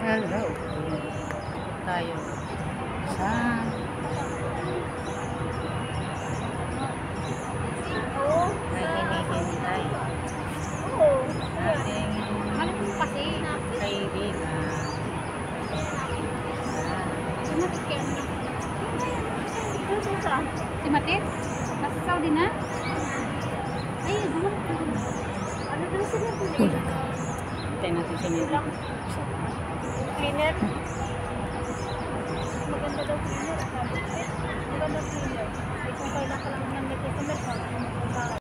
Hello. Tayo sa naghihintay nating kaibigan. Si Matit? Nasa Saudi na? Ay, ano daw sila? Hintay natin siya nila. Cleaner? Maganda daw cleaner. Maganda cleaner. Ay, kung kailan ka lang nandito sa merkado, magpapagawa.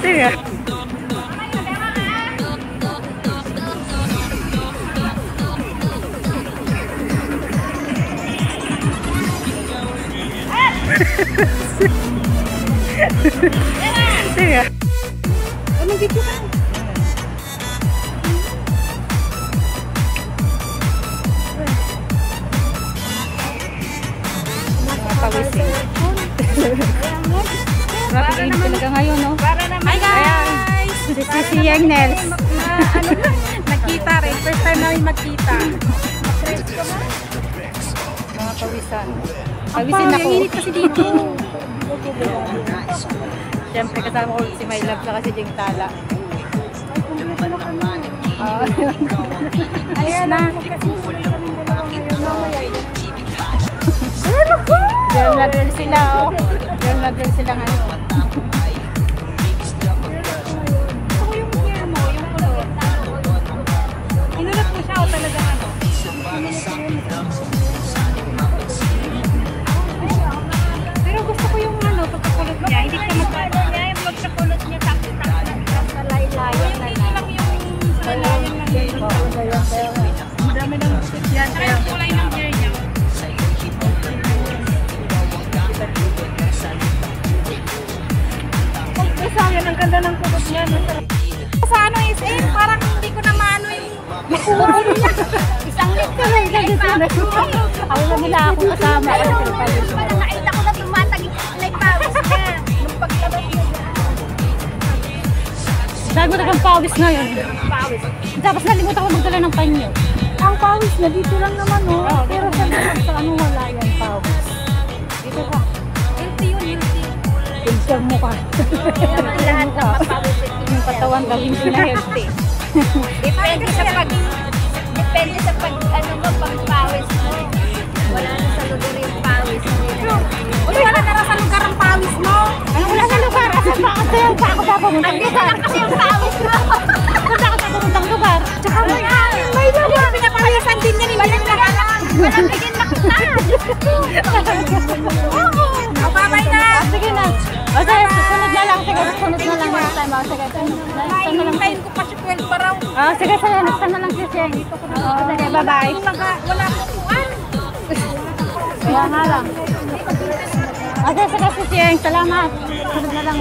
Tiga. Tiga. Ano dito ka? Rapid talaga ngayon, no? Para naman. Hi guys! This is Yang Nels. Nagkita rin. First time namin magkita. Mga pawisan. Pawisin ako. Ang init kasi dito. Siyempre kasama ko si My Love saka si Jeng Tala. Ayan na. Girl na girl sila, oh. Girl na girl sila ngayon. Ako yung hair mo, yung kulot. Inulot mo siya o talaga ano? Pero gusto ko yung ano, pagkakulot niya. Hindi ka magkano niya, yung pagkakulot niya, takot-takot na layo-layo. Hindi lang yung salayan lang yun. Madami ng yan. Kaya yung kulay ng hair niya. Sayang ang ganda ng kulot niya. Sa ano is parang hindi ko na maano yung makuha niya. Isang litro na ilagay ko na. Ako na nila ako kasama. Parang nakita ko na tumatagin na pawis niya. Nung pagkalot niya. Dahil mo tagang pawis ngayon. Pawis. Tapos nalimutan ko magdala ng panyo. Ang pawis na dito lang naman, oh. Pero sa ano wala yan pawis. Dito ka. Healthy yun, healthy. Pulsang mukha. Naman lahat ng mapawis. Yung katawan daw hindi na healthy. Depende sa pag ano mo, pagpawis mo. Wala na sa lugar yung pawis mo. Uy, wala na sa lugar ang pawis mo. Ano wala sa lugar? Asan ba? Kasi yung pa ako papuntang Andito lugar. lang kasi yung pawis mo. Saan ako papuntang lugar? Tsaka may lugar. Pinapawisan din niya ni Walang nakalang. Walang bigyan na kita. O, babay na. Sige na. O sige, sunod na lang. Sige, sunod na lang. Next time. O sige, sunod na lang. Hintayin ko pa si 12 pa raw. Sige, sige. Next time na lang si Sheng. Sige, bye-bye. Wala akong tuwan. Kaya nga lang. Sige, sige si Sheng. Salamat. Sunod na lang.